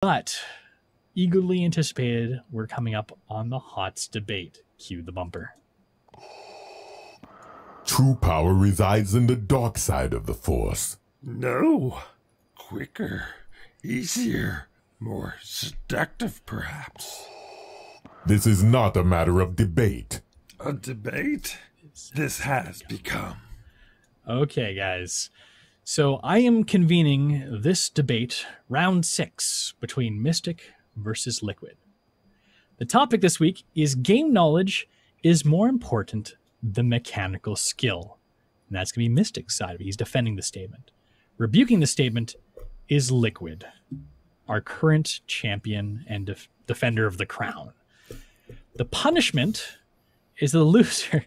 But eagerly anticipated, we're coming up on the HotS debate. Cue the bumper. True power resides in the dark side of the Force. No. Quicker, easier, more seductive, perhaps. This is not a matter of debate. A debate? This has become. Okay, guys. So I am convening this debate, round 6, between Mystic versus Liqiud. The topic this week is game knowledge is more important than mechanical skill. And that's going to be Mystic's side of it. He's defending the statement. Rebuking the statement is Liqiud, our current champion and defender of the crown. The punishment is the loser.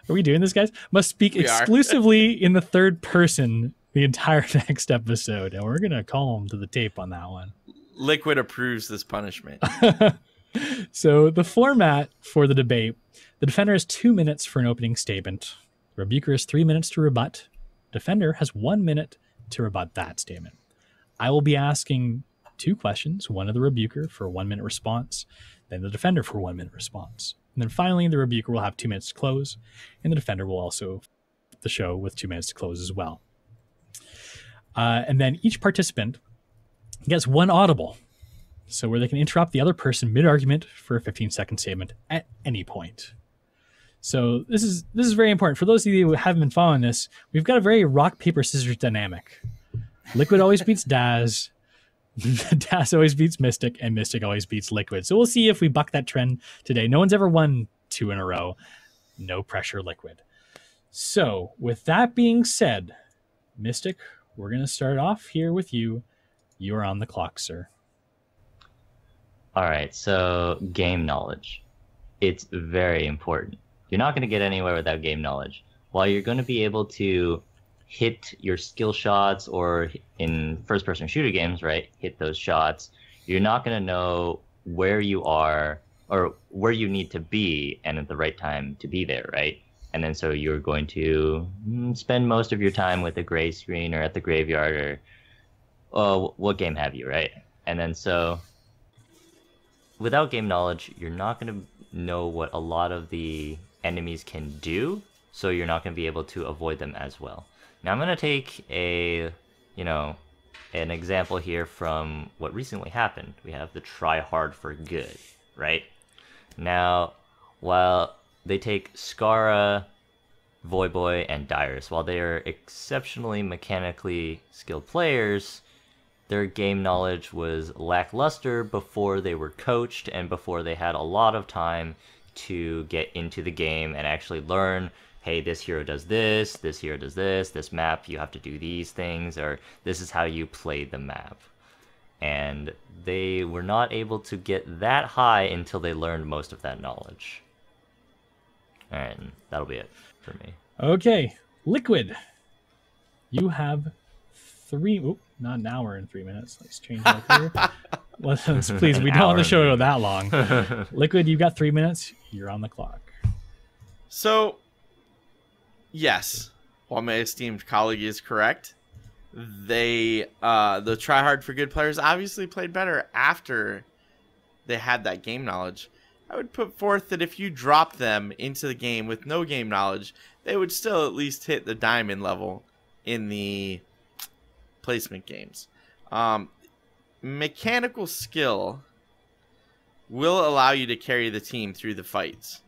Are we doing this, guys? Must speak exclusively in the third person the entire next episode. And we're going to call him to the tape on that one. Liqiud approves this punishment. So the format for the debate, the defender has 2 minutes for an opening statement. The rebuker has 3 minutes to rebut. Defender has 1 minute to rebut that statement. I will be asking 2 questions, one of the rebuker for a 1 minute response, then the defender for a 1 minute response. And then finally, the rebuker will have 2 minutes to close, and the defender will also the show with 2 minutes to close as well. And then each participant gets 1 audible, so where they can interrupt the other person mid-argument for a 15-second statement at any point. So this is very important. For those of you who haven't been following this, we've got a very rock, paper, scissors dynamic. Liqiud always beats Daz. Daz always beats Mystic, and Mystic always beats Liqiud. So we'll see if we buck that trend today. No one's ever won 2 in a row. No pressure, Liqiud. So with that being said, Mystic, we're going to start off here with you. You are on the clock, sir. All right, so game knowledge. It's very important. You're not going to get anywhere without game knowledge. While you're going to be able to hit your skill shots, or in first-person shooter games, right, hit those shots, you're not going to know where you are or where you need to be and at the right time to be there, right? And then so you're going to spend most of your time with the gray screen or at the graveyard or what game have you, right? And then so without game knowledge, you're not going to know what a lot of the enemies can do, so you're not going to be able to avoid them as well. Now I'm going to take an example here from what recently happened. We have the try hard for good, right? Now, while they take Skara, Voyboy, and Dyrus, while they are exceptionally mechanically skilled players, their game knowledge was lackluster before they were coached and before they had a lot of time to get into the game and actually learn, hey, this hero does this hero does this map, you have to do these things, or this is how you play the map. And they were not able to get that high until they learned most of that knowledge. Alright, that'll be it for me. Okay, Liqiud, you have 3... Oop, not an hour and 3 minutes. Let's change that here. Let's please, we don't want the show to go that long. Liqiud, you've got 3 minutes. You're on the clock. So, yes, while my esteemed colleague is correct, the try hard for good players obviously played better after they had that game knowledge. I would put forth that if you drop them into the game with no game knowledge, they would still at least hit the diamond level in the placement games. Mechanical skill will allow you to carry the team through the fights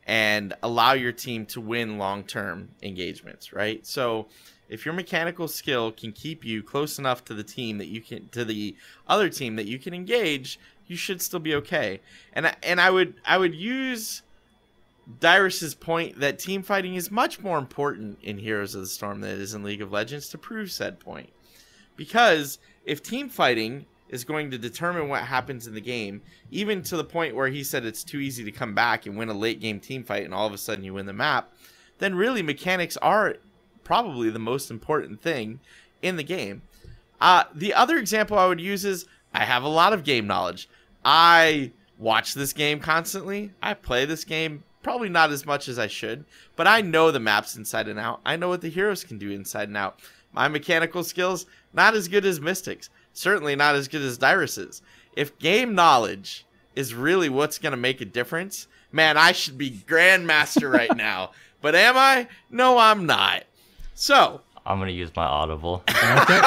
and allow your team to win long-term engagements, right? So if your mechanical skill can keep you close enough to the team that you can, to the other team that you can engage, you should still be okay. And I would use Dyrus's point that team fighting is much more important in Heroes of the Storm than it is in League of Legends to prove said point. Because if team fighting is going to determine what happens in the game, even to the point where he said it's too easy to come back and win a late game team fight and all of a sudden you win the map, then really mechanics are probably the most important thing in the game. The other example I would use is I have a lot of game knowledge. I watch this game constantly. I play this game probably not as much as I should, but I know the maps inside and out. I know what the heroes can do inside and out. My mechanical skills, not as good as Mystic's. certainly not as good as Dyrus's. If game knowledge is really what's going to make a difference, man, I should be Grandmaster right now. But am I? No, I'm not. So I'm going to use my audible. Okay.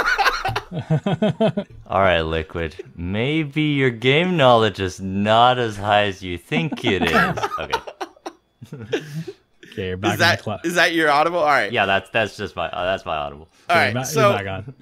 All right, Liquid. Maybe your game knowledge is not as high as you think it is. Okay. Okay, you're back on the clock. Is that your audible? All right. Yeah, that's just my that's my audible. All right. You're back on.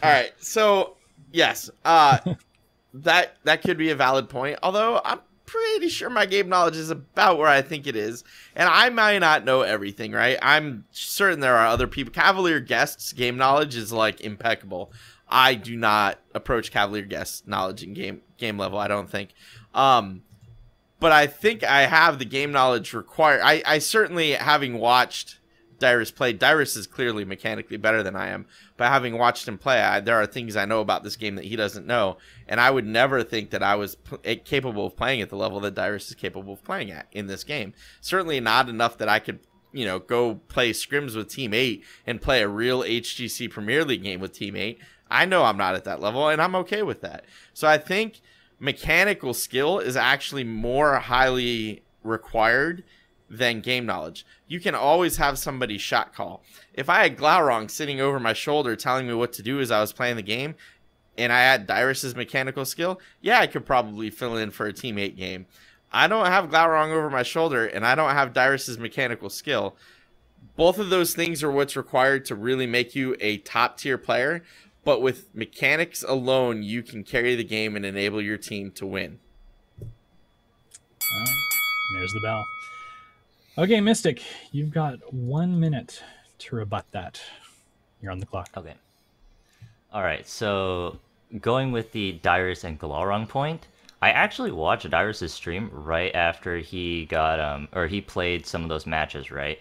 All right. So yes, that could be a valid point. Although I'm pretty sure my game knowledge is about where I think it is, and I might not know everything. Right. I'm certain there are other people. Cavalier Guest's game knowledge is like impeccable. I do not approach Cavalier Guest knowledge in game level. I don't think. But I think I have the game knowledge required. I certainly, having watched Dyrus play, Dyrus is clearly mechanically better than I am. But having watched him play, there are things I know about this game that he doesn't know. And I would never think that I was capable of playing at the level that Dyrus is capable of playing at in this game. Certainly not enough that I could, go play scrims with Team 8 and play a real HGC Premier League game with Team 8. I know I'm not at that level, and I'm okay with that. So I think mechanical skill is actually more highly required than game knowledge. You can always have somebody shot call. If I had Glaurung sitting over my shoulder telling me what to do as I was playing the game, and I had Dyrus's mechanical skill, yeah, I could probably fill in for a Team 8 game. I don't have Glaurung over my shoulder, and I don't have Dyrus's mechanical skill. Both of those things are what's required to really make you a top-tier player. But with mechanics alone, you can carry the game and enable your team to win. There's the bell. Okay, Mystic, you've got 1 minute to rebut that. You're on the clock. Okay. All right, so going with the Dyrus and Glaurung point, I actually watched Dyrus's stream right after he got or he played some of those matches, right?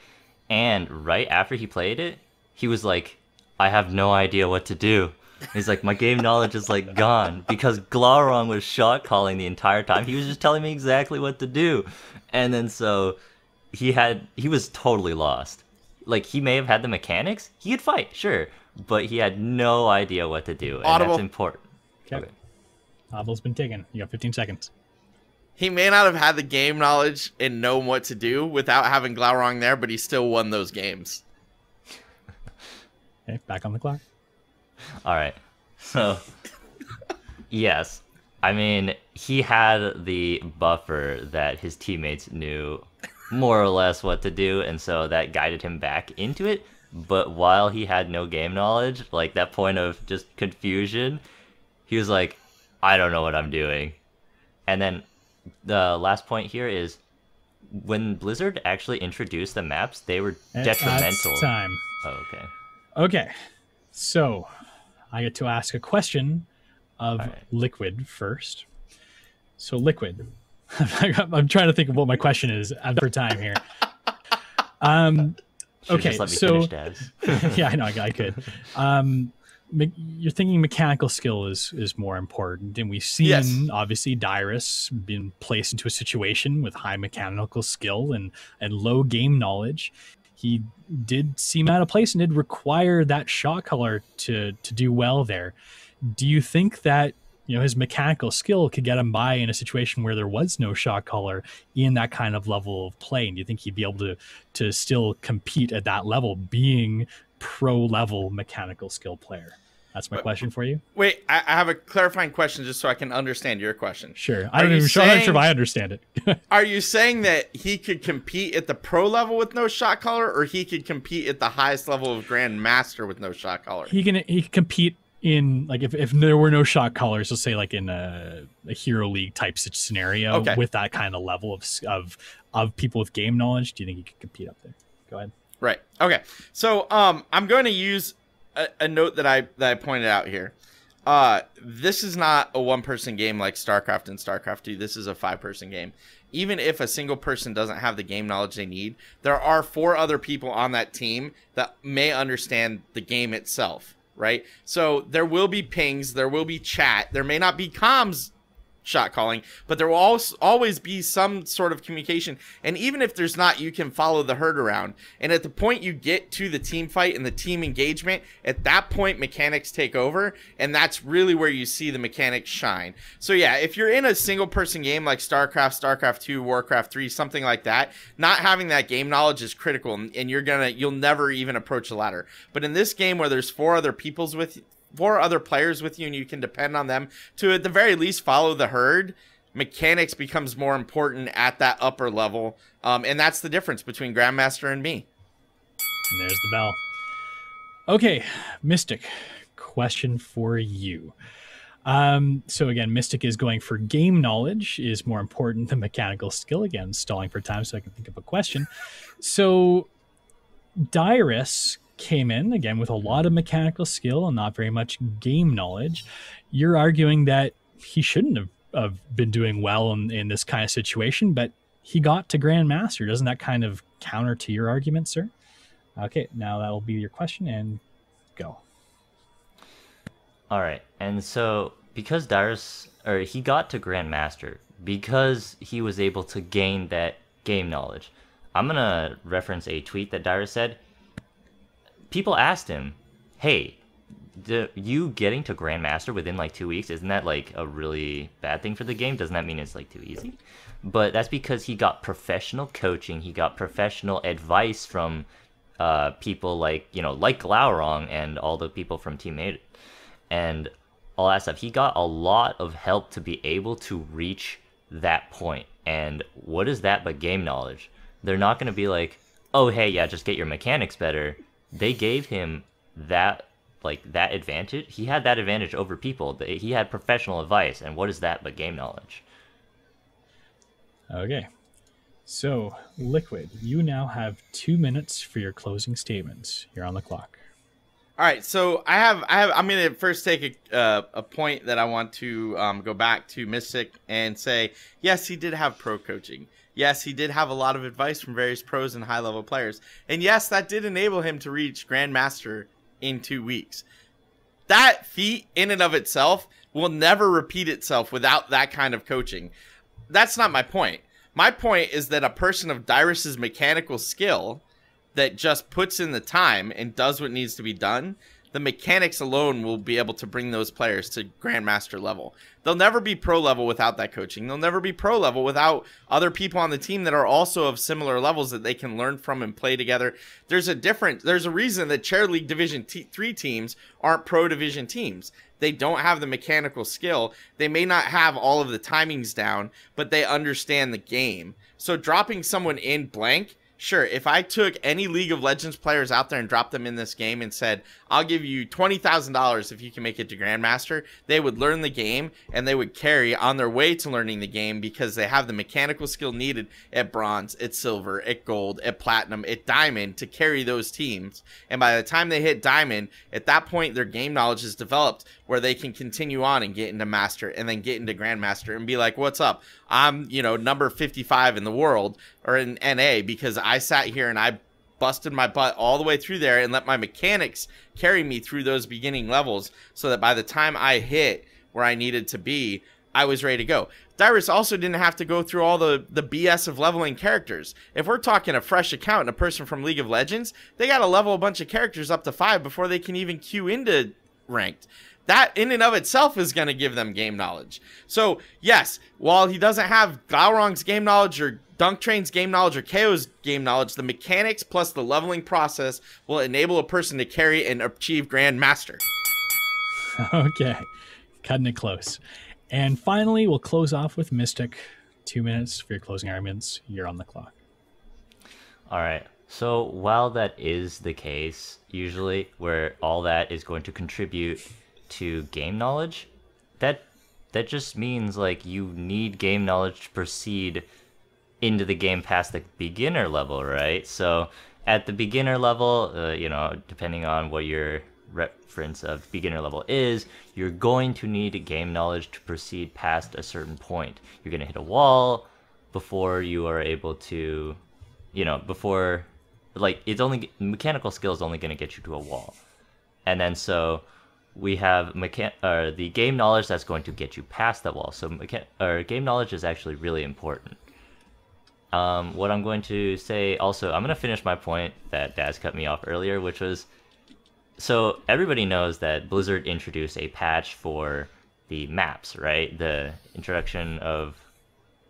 And right after he played it, he was like, I have no idea what to do. He's like, my game knowledge is like gone because Glaurung was shot calling the entire time. He was just telling me exactly what to do. And then so he was totally lost. Like, he may have had the mechanics. He could fight, sure, but he had no idea what to do. And Audible. That's important. Okay. Audible's been taken. You got 15 seconds. He may not have had the game knowledge and known what to do without having Glaurung there, but he still won those games. Okay, back on the clock. All right. So, yes. I mean, he had the buffer that his teammates knew more or less what to do, and so that guided him back into it. But while he had no game knowledge, like that point of just confusion, he was like, I don't know what I'm doing. And then the last point here is when Blizzard actually introduced the maps, they were detrimental. That's time. Oh, okay. Okay. So, I get to ask a question of Liquid first. So, Liquid. I'm trying to think of what my question is for time here. Okay, just let me so finish, Daz. yeah, I know I could. You're thinking mechanical skill is more important, and we've seen obviously Dyrus being placed into a situation with high mechanical skill and low game knowledge. He did seem out of place and did require that shot caller to do well there. Do you think that his mechanical skill could get him by in a situation where there was no shot caller in that kind of level of play? And do you think he'd be able to still compete at that level, being pro level mechanical skill player? That's my question for you. Wait, I have a clarifying question just so I can understand your question. Sure. I'm not sure if I understand it. Are you saying that he could compete at the pro level with no shot caller, or he could compete at the highest level of Grandmaster with no shot caller? He can compete in, like, if there were no shot callers, let's say like in a Hero League type scenario, with that kind of level of people with game knowledge. Do you think he could compete up there? Go ahead. Right. Okay. So I'm going to use a note that I pointed out here. This is not a one-person game like StarCraft and StarCraft 2. This is a 5-person game. Even if a single person doesn't have the game knowledge they need, there are 4 other people on that team that may understand the game itself, right? So there will be pings, there will be chat, there may not be comms shot calling, but there will always be some sort of communication. And even if there's not, you can follow the herd around. And at the point you get to the team fight and the team engagement, at that point mechanics take over, and that's really where you see the mechanics shine. So yeah, if you're in a single person game like StarCraft, StarCraft 2, Warcraft 3, something like that, not having that game knowledge is critical, and you'll never even approach the ladder. But in this game where there's four other players with you, and you can depend on them to at the very least follow the herd, mechanics becomes more important at that upper level, and that's the difference between Grandmaster and me. And there's the bell. Okay, Mystic, question for you. So again, Mystic is going for game knowledge is more important than mechanical skill. Again, stalling for time so I can think of a question. So Dyrus came in again with a lot of mechanical skill and not very much game knowledge. You're arguing that he shouldn't have been doing well in this kind of situation, but he got to Grandmaster. Doesn't that kind of counter to your argument, sir? Okay, now that'll be your question, and go. All right, and so because he got to Grandmaster because he was able to gain that game knowledge. I'm gonna reference a tweet that Dyrus said. People asked him, hey, you getting to Grandmaster within like 2 weeks, isn't that like a really bad thing for the game? Doesn't that mean it's like too easy? But that's because he got professional coaching, he got professional advice from people like Glaurung and all the people from Team 8 and all that stuff. He got a lot of help to be able to reach that point. And what is that but game knowledge? They're not going to be like, oh hey, yeah, just get your mechanics better. They gave him that advantage. He had that advantage over people. He had professional advice, and what is that but game knowledge? Okay, so Liqiud, you now have 2 minutes for your closing statements. You're on the clock. All right, so I'm going to first take a point that I want to go back to Mystic and say, yes, he did have pro coaching. Yes, he did have a lot of advice from various pros and high-level players. And yes, that did enable him to reach Grandmaster in 2 weeks. That feat in and of itself will never repeat itself without that kind of coaching. That's not my point. My point is that a person of Dyrus's mechanical skill that just puts in the time and does what needs to be done, the mechanics alone will be able to bring those players to Grandmaster level. They'll never be pro level without that coaching. They'll never be pro level without other people on the team that are also of similar levels that they can learn from and play together. There's a reason that Chair League Division 3 teams aren't pro division teams. They don't have the mechanical skill. They may not have all of the timings down, but they understand the game. So dropping someone in blank, sure, if I took any League of Legends players out there and dropped them in this game and said, I'll give you $20,000 if you can make it to Grandmaster, they would learn the game and they would carry on their way to learning the game because they have the mechanical skill needed at Bronze, at Silver, at Gold, at Platinum, at Diamond to carry those teams. And by the time they hit Diamond, at that point, their game knowledge is developed where they can continue on and get into Master and then get into Grandmaster and be like, what's up? I'm, number 55 in the world or in NA because I sat here and I busted my butt all the way through there and let my mechanics carry me through those beginning levels so that by the time I hit where I needed to be, I was ready to go. Dyrus also didn't have to go through all the BS of leveling characters. If we're talking a fresh account and a person from League of Legends, they got to level a bunch of characters up to 5 before they can even queue into ranked. That in and of itself is going to give them game knowledge. So yes, while he doesn't have Glaurung's game knowledge or Dunk Train's game knowledge or KO's game knowledge, the mechanics plus the leveling process will enable a person to carry and achieve Grandmaster. Okay, cutting it close. And finally, we'll close off with Mystic. 2 minutes for your closing arguments. You're on the clock. All right. So while that is the case, usually where all that is going to contribute to game knowledge, that just means like you need game knowledge to proceed into the game past the beginner level, right? So at the beginner level, depending on what your reference of beginner level is, you're going to need game knowledge to proceed past a certain point. You're going to hit a wall before you are able to, mechanical skill is only going to get you to a wall. And then so we have the game knowledge that's going to get you past that wall. So game knowledge is actually really important. What I'm going to say also, I'm going to finish my point that Daz cut me off earlier, which was, so everybody knows that Blizzard introduced a patch for the maps, right? The introduction of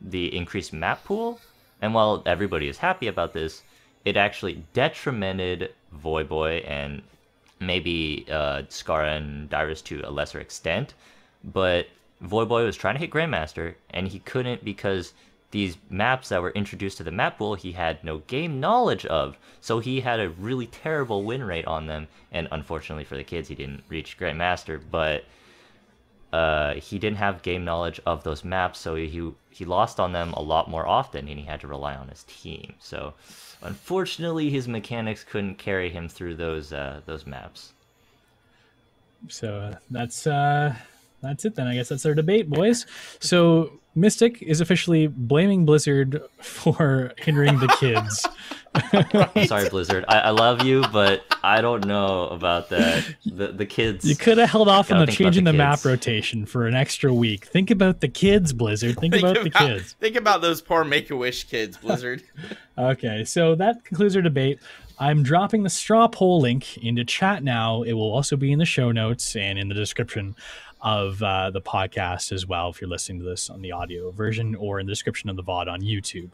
the increased map pool. And while everybody is happy about this, it actually detrimented Voyboy and maybe Skara and Dyrus to a lesser extent. But Voyboy was trying to hit Grandmaster, and he couldn't because these maps that were introduced to the map pool, he had no game knowledge of. So he had a really terrible win rate on them. And unfortunately for the kids, he didn't reach Grandmaster, but he didn't have game knowledge of those maps, so he lost on them a lot more often, and he had to rely on his team. So unfortunately, his mechanics couldn't carry him through those maps. So that's it then. I guess that's our debate, boys. So Mystic is officially blaming Blizzard for hindering the kids. Sorry, Blizzard. I love you, but I don't know about that. The kids. You could have held off on the changing the map rotation for an extra week. Think about the kids, Blizzard. Think about the kids. Think about those poor Make-A-Wish kids, Blizzard. Okay, so that concludes our debate. I'm dropping the straw poll link into chat now. It will also be in the show notes and in the description of the podcast as well, if you're listening to this on the audio version, or in the description of the VOD on YouTube.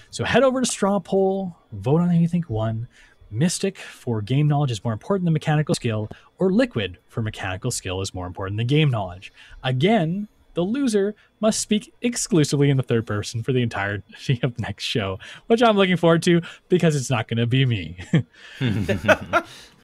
So head over to straw poll, vote on who you think won. Mystic for game knowledge is more important than mechanical skill, or Liqiud for mechanical skill is more important than game knowledge. Again, the loser must speak exclusively in the third person for the entirety of the next show, which I'm looking forward to because it's not going to be me.